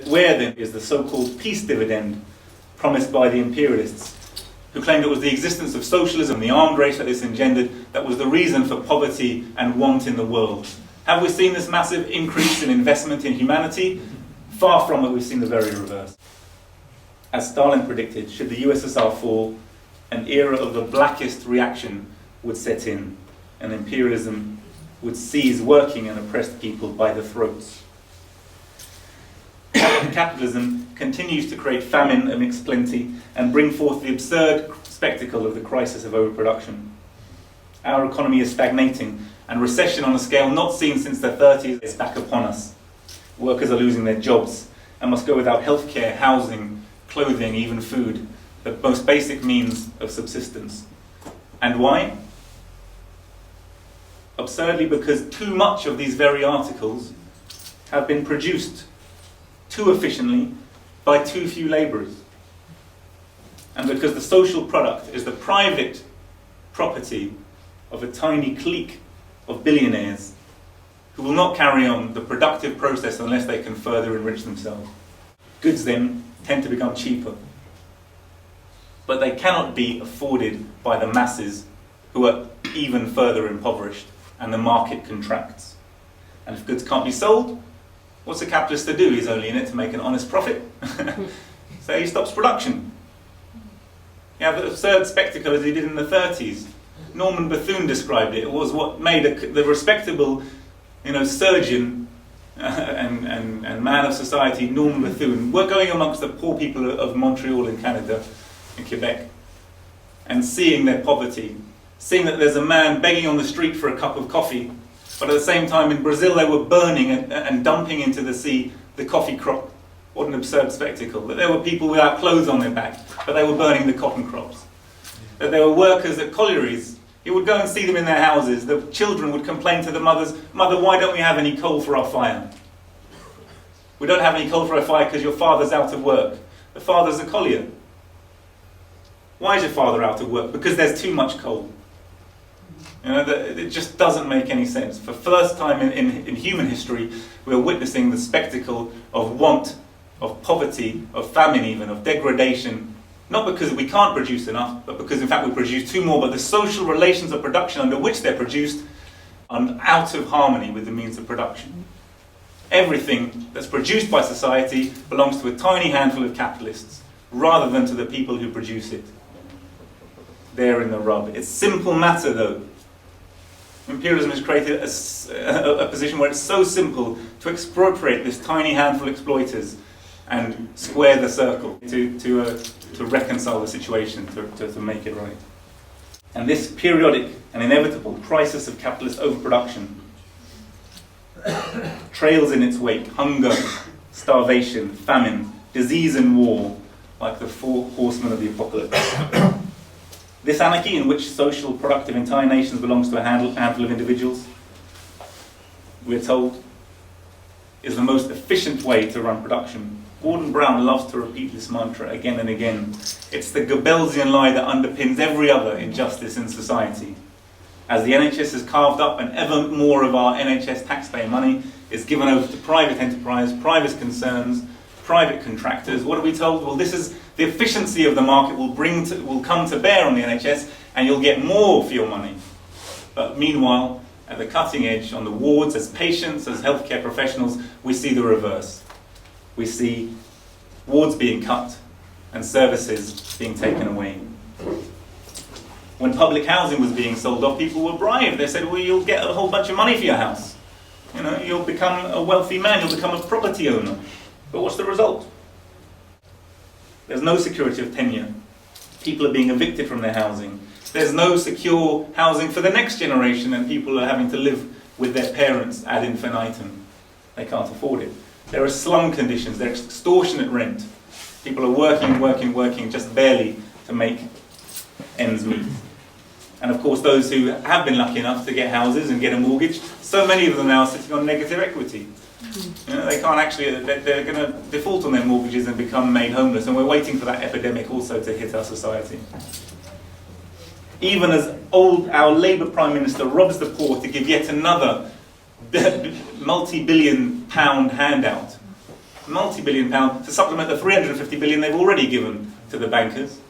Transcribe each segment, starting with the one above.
Where then is the so-called peace dividend promised by the imperialists, who claimed it was the existence of socialism, the armed race that this engendered, that was the reason for poverty and want in the world? Have we seen this massive increase in investment in humanity? Far from it, we've seen the very reverse. As Stalin predicted, should the USSR fall, an era of the blackest reaction would set in, and imperialism would seize working and oppressed people by the throats. Capitalism continues to create famine amidst plenty and bring forth the absurd spectacle of the crisis of overproduction. Our economy is stagnating, and recession on a scale not seen since the 30s is back upon us. Workers are losing their jobs and must go without healthcare, housing, clothing, even food, the most basic means of subsistence. And why? Absurdly, because too much of these very articles have been produced too efficiently by too few labourers. And because the social product is the private property of a tiny clique of billionaires who will not carry on the productive process unless they can further enrich themselves. Goods then tend to become cheaper, but they cannot be afforded by the masses who are even further impoverished, and the market contracts. And if goods can't be sold, what's a capitalist to do? He's only in it to make an honest profit. So he stops production. You have the absurd spectacle as he did in the 30s. Norman Bethune described it. It was what made the respectable, surgeon and man of society, Norman Bethune, were going amongst the poor people of Montreal in Canada, in Quebec, and seeing their poverty, seeing that there's a man begging on the street for a cup of coffee, but at the same time in Brazil they were burning and dumping into the sea the coffee crop. What an absurd spectacle. That there were people without clothes on their back, but they were burning the cotton crops. That there were workers at collieries. He would go and see them in their houses. The children would complain to the mothers, "Mother, why don't we have any coal for our fire?" "We don't have any coal for our fire because your father's out of work." The father's a collier. "Why is your father out of work?" "Because there's too much coal." It just doesn't make any sense. For the first time in human history, we're witnessing the spectacle of want, of poverty, of famine even, of degradation, not because we can't produce enough, but because in fact we produce too more, but the social relations of production under which they're produced are out of harmony with the means of production. Everything that's produced by society belongs to a tiny handful of capitalists, rather than to the people who produce it. They're in the rub. It's simple matter though. Imperialism has created a position where it's so simple to expropriate this tiny handful of exploiters and square the circle to reconcile the situation, to make it right. And this periodic and inevitable crisis of capitalist overproduction trails in its wake hunger, starvation, famine, disease and war, like the four horsemen of the apocalypse. This anarchy, in which social productive entire nations belongs to a handful of individuals, we're told, is the most efficient way to run production. Gordon Brown loves to repeat this mantra again and again. It's the Goebbelsian lie that underpins every other injustice in society. As the NHS is carved up and ever more of our NHS taxpayer money is given over to private enterprise, private concerns, private contractors, what are we told? Well, this is the efficiency of the market will come to bear on the NHS, and you'll get more for your money. But meanwhile, at the cutting edge, on the wards, as patients, as healthcare professionals, we see the reverse. We see wards being cut and services being taken away. When public housing was being sold off, people were bribed. They said, well, you'll get a whole bunch of money for your house. You'll become a wealthy man, you'll become a property owner. But what's the result? There's no security of tenure. People are being evicted from their housing. There's no secure housing for the next generation, and people are having to live with their parents ad infinitum. They can't afford it. There are slum conditions, there's extortionate rent. People are working just barely to make ends meet. And of course those who have been lucky enough to get houses and get a mortgage, so many of them now are sitting on negative equity. They can't actually, they're going to default on their mortgages and become made homeless, and we're waiting for that epidemic also to hit our society. Even as our Labour Prime Minister robs the poor to give yet another multi-billion pound handout, multi-billion pounds to supplement the 350 billion they've already given to the bankers.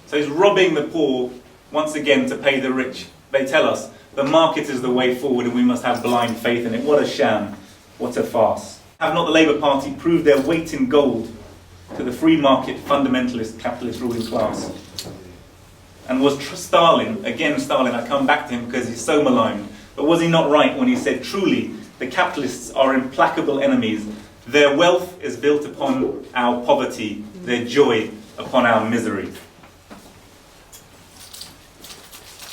So he's robbing the poor once again to pay the rich. They tell us the market is the way forward and we must have blind faith in it. What a sham, what a farce. Have not the Labour Party proved their weight in gold to the free market fundamentalist capitalist ruling class? And was Stalin, I come back to him because he's so maligned, but was he not right when he said, truly, the capitalists are implacable enemies. Their wealth is built upon our poverty, their joy upon our misery.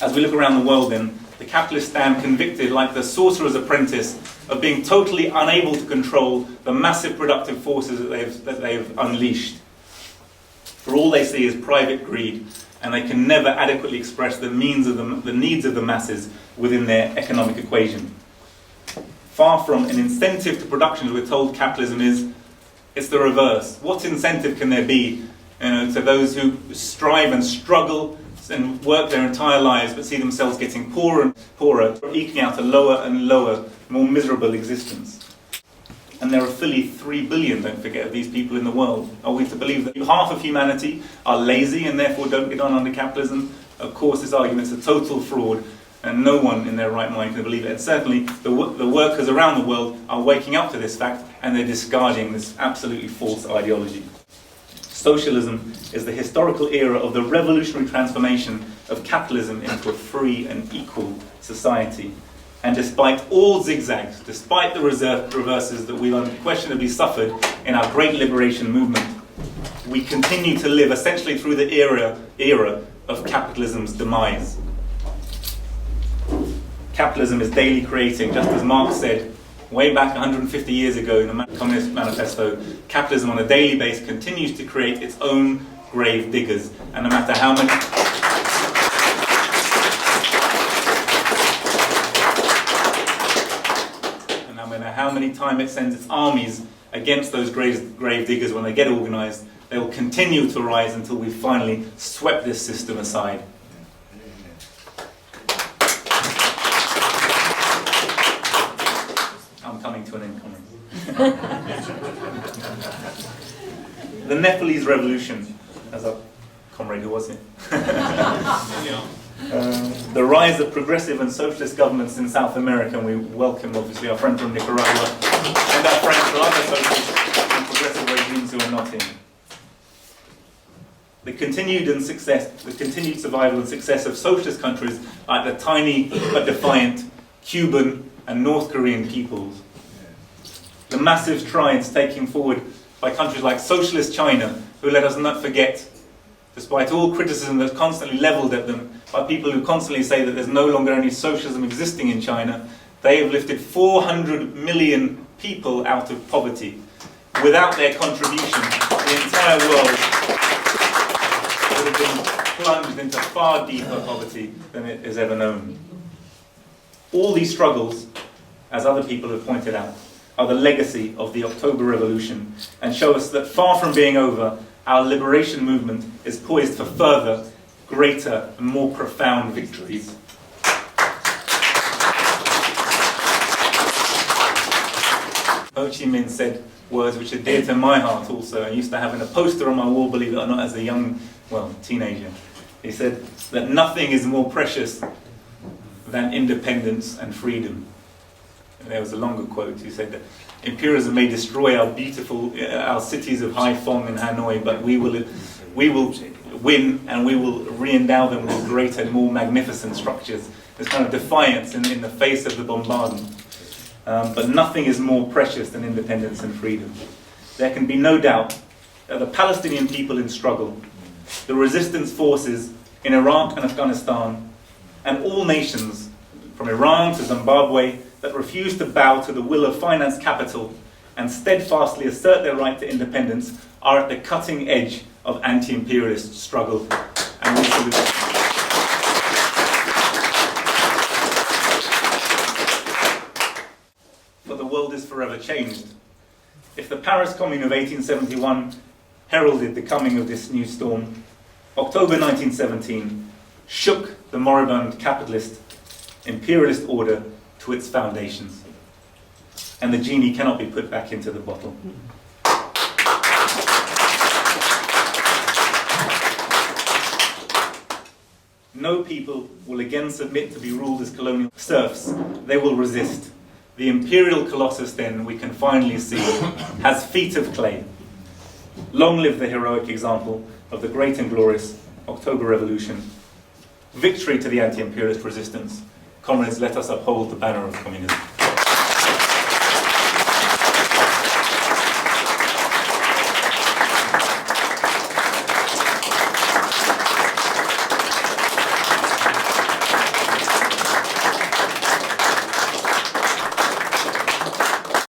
As we look around the world then, the capitalists stand convicted like the sorcerer's apprentice of being totally unable to control the massive productive forces that they've unleashed. For all they see is private greed, and they can never adequately express the needs of the masses within their economic equation. Far from an incentive to production, as we're told capitalism is, it's the reverse. What incentive can there be, to those who strive and struggle and work their entire lives but see themselves getting poorer and poorer, eking out a lower and lower, more miserable existence? And there are fully 3 billion, don't forget, of these people in the world. Are we to believe that half of humanity are lazy and therefore don't get on under capitalism? Of course, this argument is a total fraud, and no one in their right mind can believe it. And certainly, the workers around the world are waking up to this fact, and they're discarding this absolutely false ideology. Socialism is the historical era of the revolutionary transformation of capitalism into a free and equal society. And despite all zigzags, despite the reverses that we've unquestionably suffered in our great liberation movement, we continue to live essentially through the era of capitalism's demise. Capitalism is daily creating, just as Marx said way back 150 years ago in the Communist Manifesto, capitalism on a daily basis continues to create its own grave diggers. And no matter how many... how many times it sends its armies against those grave diggers when they get organised, they will continue to rise until we finally swept this system aside. I'm coming to an end, comrades. The Nepalese Revolution, as our comrade who was it? The rise of progressive and socialist governments in South America, and we welcome obviously our friend from Nicaragua and our friends from other socialist and progressive regimes who are not in. The continued survival and success of socialist countries like the tiny but defiant Cuban and North Korean peoples. The massive strides taken forward by countries like socialist China, who, let us not forget, despite all criticism that's constantly levelled at them by people who constantly say that there's no longer any socialism existing in China, they have lifted 400 million people out of poverty. Without their contribution, the entire world would have been plunged into far deeper poverty than it has ever known. All these struggles, as other people have pointed out, are the legacy of the October Revolution and show us that far from being over, our liberation movement is poised for further, greater and more profound victories. Ho Chi Minh said words which are dear to my heart also. I used to have in a poster on my wall, believe it or not, as a young, teenager. He said that nothing is more precious than independence and freedom. And there was a longer quote. He said that imperialism may destroy our cities of Haiphong and Hanoi, but we will win and we will re-endow them with greater and more magnificent structures. There's kind of defiance in the face of the bombardment. But nothing is more precious than independence and freedom. There can be no doubt that the Palestinian people in struggle, the resistance forces in Iraq and Afghanistan, and all nations from Iran to Zimbabwe that refuse to bow to the will of finance capital and steadfastly assert their right to independence are at the cutting edge of anti-imperialist struggle, and we salute them. But the world is forever changed. If the Paris Commune of 1871 heralded the coming of this new storm, October 1917 shook the moribund capitalist imperialist order to its foundations, and the genie cannot be put back into the bottle. no people will again submit to be ruled as colonial serfs. They will resist. The imperial colossus, then, we can finally see, has feet of clay. Long live the heroic example of the great and glorious October Revolution. Victory to the anti-imperialist resistance. Comrades, let us uphold the banner of communism.